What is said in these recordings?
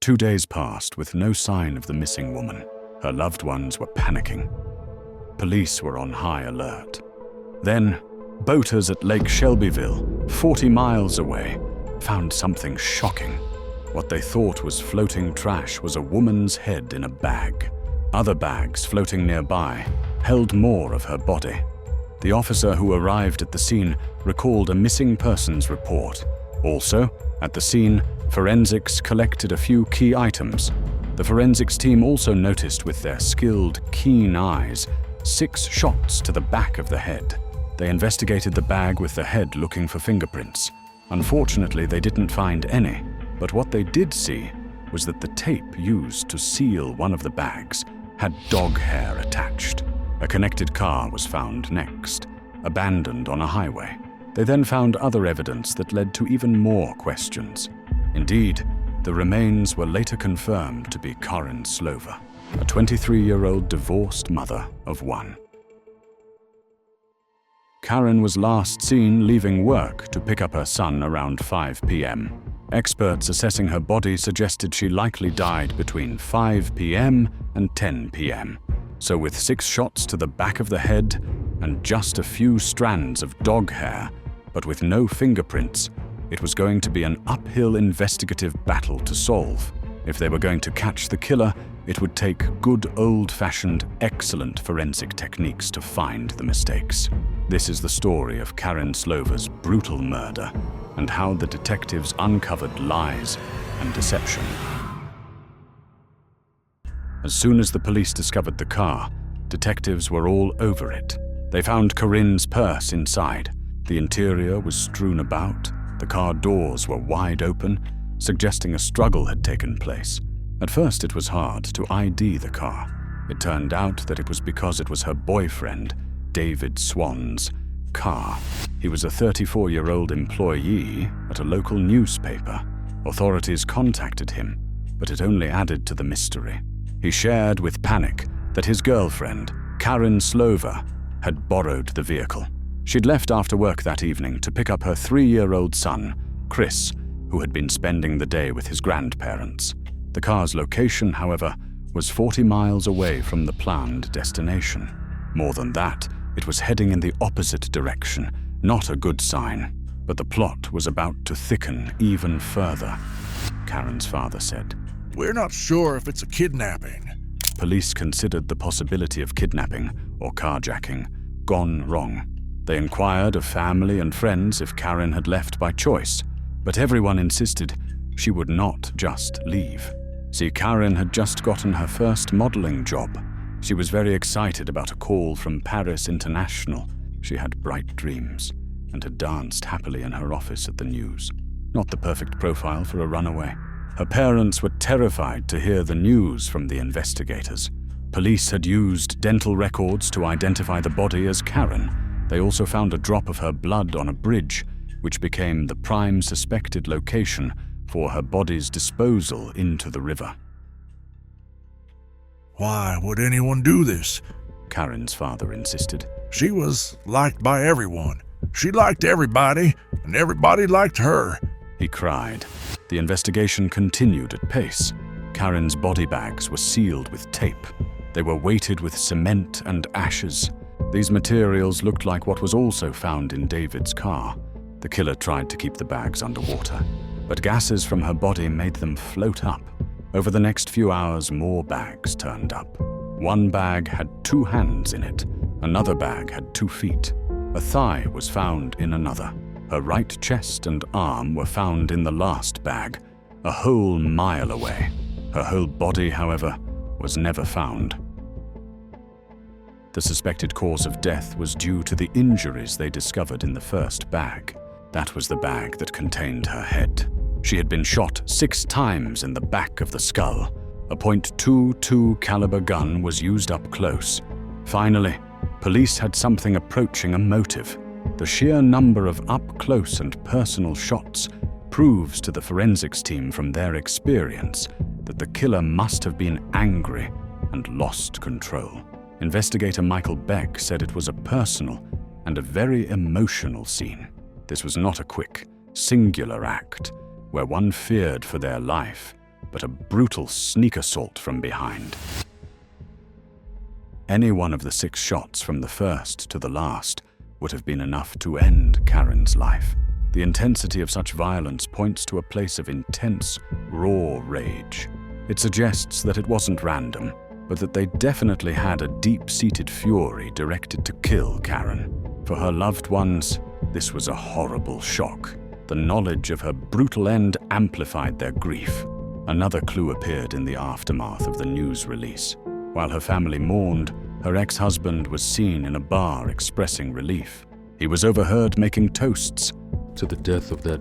2 days passed with no sign of the missing woman. Her loved ones were panicking. Police were on high alert. Then, boaters at Lake Shelbyville, 40 miles away, found something shocking. What they thought was floating trash was a woman's head in a bag. Other bags floating nearby held more of her body. The officer who arrived at the scene recalled a missing persons report. Also, at the scene, forensics collected a few key items. The forensics team also noticed with their skilled, keen eyes 6 shots to the back of the head. They investigated the bag with the head looking for fingerprints. Unfortunately, they didn't find any, but what they did see was that the tape used to seal one of the bags had dog hair attached. A connected car was found next, abandoned on a highway. They then found other evidence that led to even more questions. Indeed, the remains were later confirmed to be Karen Slover, a 23-year-old divorced mother of 1. Karen was last seen leaving work to pick up her son around 5 p.m. Experts assessing her body suggested she likely died between 5 p.m. and 10 p.m. So with 6 shots to the back of the head and just a few strands of dog hair, but with no fingerprints, it was going to be an uphill investigative battle to solve. If they were going to catch the killer, it would take good old-fashioned, excellent forensic techniques to find the mistakes. This is the story of Karen Slover's brutal murder and how the detectives uncovered lies and deception. As soon as the police discovered the car, detectives were all over it. They found Corinne's purse inside. The interior was strewn about. The car doors were wide open, suggesting a struggle had taken place. At first, it was hard to ID the car. It turned out that it was because it was her boyfriend, David Swan's, car. He was a 34-year-old employee at a local newspaper. Authorities contacted him, but it only added to the mystery. He shared with panic that his girlfriend, Karen Slover, had borrowed the vehicle. She'd left after work that evening to pick up her 3-year-old son, Chris, who had been spending the day with his grandparents. The car's location, however, was 40 miles away from the planned destination. More than that, it was heading in the opposite direction, not a good sign. But the plot was about to thicken even further, Karen's father said. We're not sure if it's a kidnapping. Police considered the possibility of kidnapping or carjacking gone wrong. They inquired of family and friends if Karen had left by choice, but everyone insisted she would not just leave. See, Karen had just gotten her first modeling job. She was very excited about a call from Paris International. She had bright dreams and had danced happily in her office at the news. Not the perfect profile for a runaway. Her parents were terrified to hear the news from the investigators. Police had used dental records to identify the body as Karen. They also found a drop of her blood on a bridge, which became the prime suspected location for her body's disposal into the river. Why would anyone do this? Karen's father insisted. She was liked by everyone. She liked everybody, and everybody liked her. He cried. The investigation continued at pace. Karen's body bags were sealed with tape. They were weighted with cement and ashes. These materials looked like what was also found in David's car. The killer tried to keep the bags underwater, but gases from her body made them float up. Over the next few hours, more bags turned up. One bag had 2 hands in it. Another bag had 2 feet. A thigh was found in another. Her right chest and arm were found in the last bag, a whole mile away. Her whole body, however, was never found. The suspected cause of death was due to the injuries they discovered in the first bag. That was the bag that contained her head. She had been shot 6 times in the back of the skull. A .22 caliber gun was used up close. Finally, police had something approaching a motive. The sheer number of up-close and personal shots proves to the forensics team from their experience that the killer must have been angry and lost control. Investigator Michael Beck said it was a personal and a very emotional scene. This was not a quick, singular act where one feared for their life, but a brutal sneak assault from behind. Any one of the 6 shots from the first to the last would have been enough to end Karen's life. The intensity of such violence points to a place of intense, raw rage. It suggests that it wasn't random, but that they definitely had a deep-seated fury directed to kill Karen. For her loved ones, this was a horrible shock. The knowledge of her brutal end amplified their grief. Another clue appeared in the aftermath of the news release. While her family mourned, her ex-husband was seen in a bar expressing relief. He was overheard making toasts to the death of that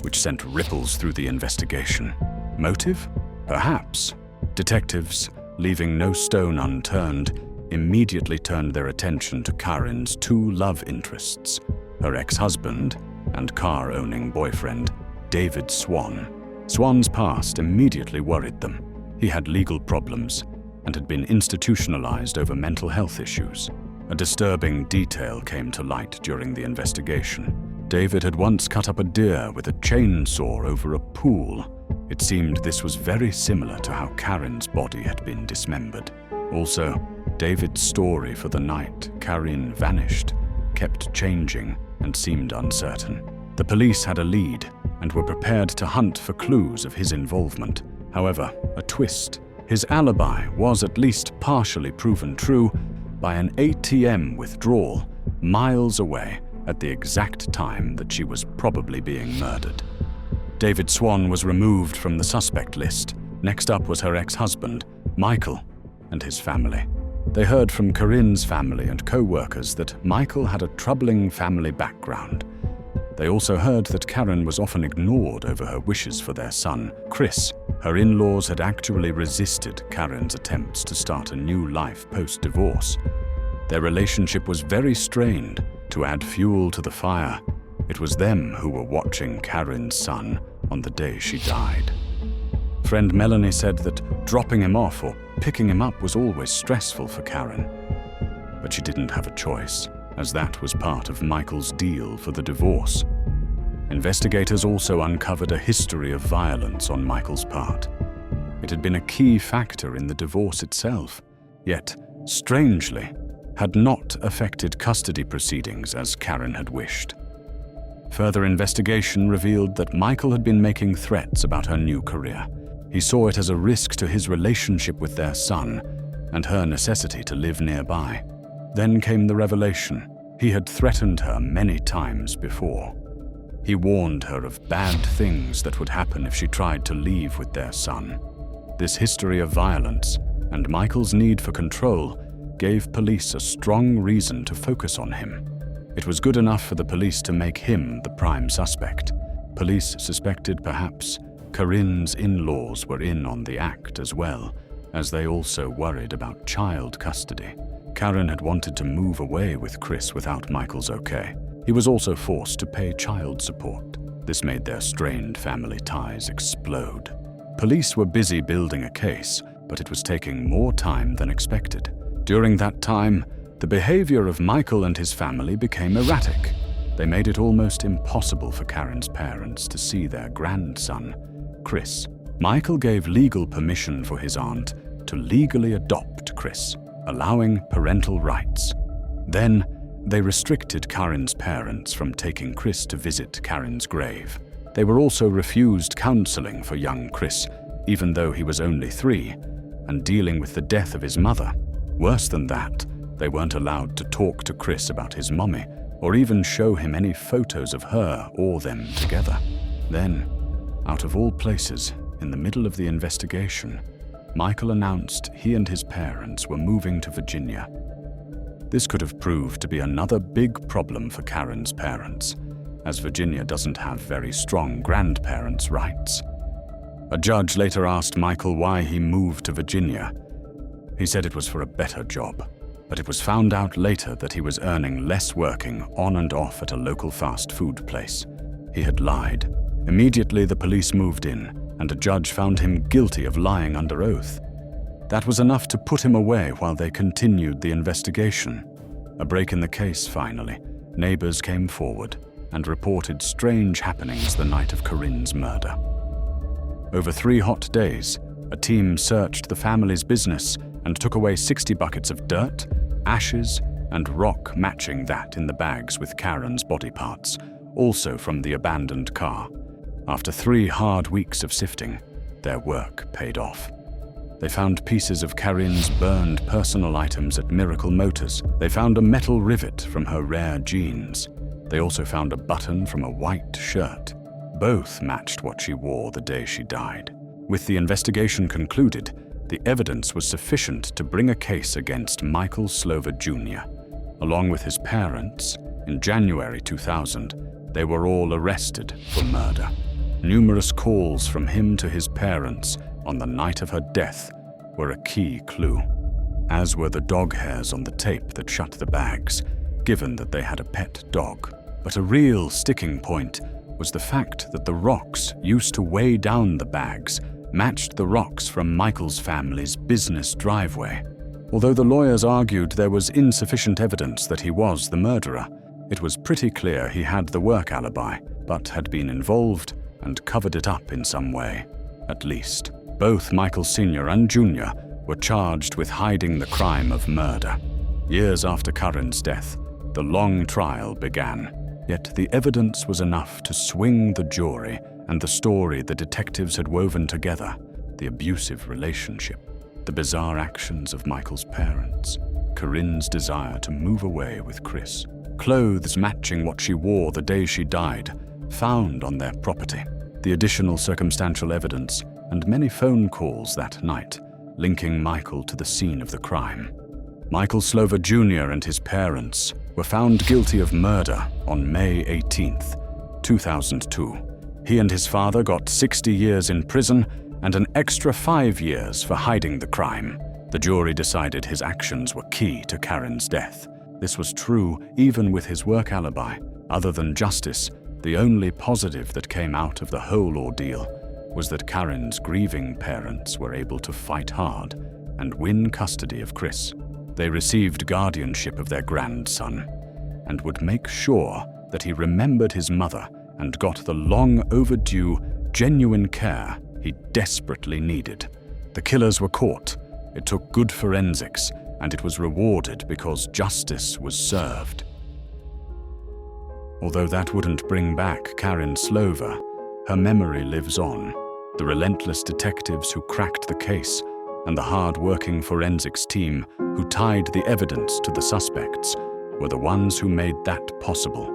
which sent ripples through the investigation. Motive? Perhaps. Detectives, leaving no stone unturned, immediately turned their attention to Karen's 2 love interests, her ex-husband and car-owning boyfriend, David Swan. Swan's past immediately worried them. He had legal problems and had been institutionalized over mental health issues. A disturbing detail came to light during the investigation. David had once cut up a deer with a chainsaw over a pool. It seemed this was very similar to how Karen's body had been dismembered. Also, David's story for the night Karen vanished kept changing and seemed uncertain. The police had a lead and were prepared to hunt for clues of his involvement. However, a twist. His alibi was at least partially proven true by an ATM withdrawal miles away at the exact time that she was probably being murdered. David Swan was removed from the suspect list. Next up was her ex-husband, Michael, and his family. They heard from Karen's family and co-workers that Michael had a troubling family background. They also heard that Karen was often ignored over her wishes for their son, Chris. Her in-laws had actually resisted Karen's attempts to start a new life post-divorce. Their relationship was very strained. To add fuel to the fire, it was them who were watching Karen's son on the day she died. Friend Melanie said that dropping him off or picking him up was always stressful for Karen. But she didn't have a choice, as that was part of Michael's deal for the divorce. Investigators also uncovered a history of violence on Michael's part. It had been a key factor in the divorce itself, yet, strangely, had not affected custody proceedings as Karen had wished. Further investigation revealed that Michael had been making threats about her new career. He saw it as a risk to his relationship with their son and her necessity to live nearby. Then came the revelation. He had threatened her many times before. He warned her of bad things that would happen if she tried to leave with their son. This history of violence and Michael's need for control gave police a strong reason to focus on him. It was good enough for the police to make him the prime suspect. Police suspected perhaps Karen's in-laws were in on the act as well, as they also worried about child custody. Karen had wanted to move away with Chris without Michael's okay. He was also forced to pay child support. This made their strained family ties explode. Police were busy building a case, but it was taking more time than expected. During that time, the behavior of Michael and his family became erratic. They made it almost impossible for Karen's parents to see their grandson, Chris. Michael gave legal permission for his aunt to legally adopt Chris, allowing parental rights. Then, they restricted Karen's parents from taking Chris to visit Karen's grave. They were also refused counseling for young Chris, even though he was only 3, and dealing with the death of his mother. Worse than that, they weren't allowed to talk to Chris about his mommy, or even show him any photos of her or them together. Then, out of all places, in the middle of the investigation, Michael announced he and his parents were moving to Virginia. This could have proved to be another big problem for Karen's parents, as Virginia doesn't have very strong grandparents' rights. A judge later asked Michael why he moved to Virginia. He said it was for a better job, but it was found out later that he was earning less working on and off at a local fast food place. He had lied. Immediately, the police moved in, and a judge found him guilty of lying under oath. That was enough to put him away while they continued the investigation. A break in the case, finally. Neighbors came forward and reported strange happenings the night of Karen's murder. Over 3 hot days, a team searched the family's business and took away 60 buckets of dirt, ashes, and rock matching that in the bags with Karen's body parts, also from the abandoned car. After 3 hard weeks of sifting, their work paid off. They found pieces of Karen's burned personal items at Miracle Motors. They found a metal rivet from her rare jeans. They also found a button from a white shirt. Both matched what she wore the day she died. With the investigation concluded, the evidence was sufficient to bring a case against Michael Slover Jr. Along with his parents, in January 2000, they were all arrested for murder. Numerous calls from him to his parents on the night of her death were a key clue, as were the dog hairs on the tape that shut the bags, given that they had a pet dog. But a real sticking point was the fact that the rocks used to weigh down the bags matched the rocks from Michael's family's business driveway. Although the lawyers argued there was insufficient evidence that he was the murderer, it was pretty clear he had the work alibi, but had been involved and covered it up in some way, at least. Both Michael Sr. and Jr. were charged with hiding the crime of murder. Years after Karen's death, the long trial began. Yet the evidence was enough to swing the jury and the story the detectives had woven together, the abusive relationship, the bizarre actions of Michael's parents, Karen's desire to move away with Chris, clothes matching what she wore the day she died, found on their property, the additional circumstantial evidence, and many phone calls that night, linking Michael to the scene of the crime. Michael Slover Jr. and his parents were found guilty of murder on May 18, 2002. He and his father got 60 years in prison and an extra 5 years for hiding the crime. The jury decided his actions were key to Karen's death. This was true even with his work alibi. Other than justice, the only positive that came out of the whole ordeal was that Karen's grieving parents were able to fight hard and win custody of Chris. They received guardianship of their grandson and would make sure that he remembered his mother and got the long overdue, genuine care he desperately needed. The killers were caught. It took good forensics, and it was rewarded because justice was served. Although that wouldn't bring back Karen Slover, her memory lives on. The relentless detectives who cracked the case and the hard-working forensics team who tied the evidence to the suspects were the ones who made that possible.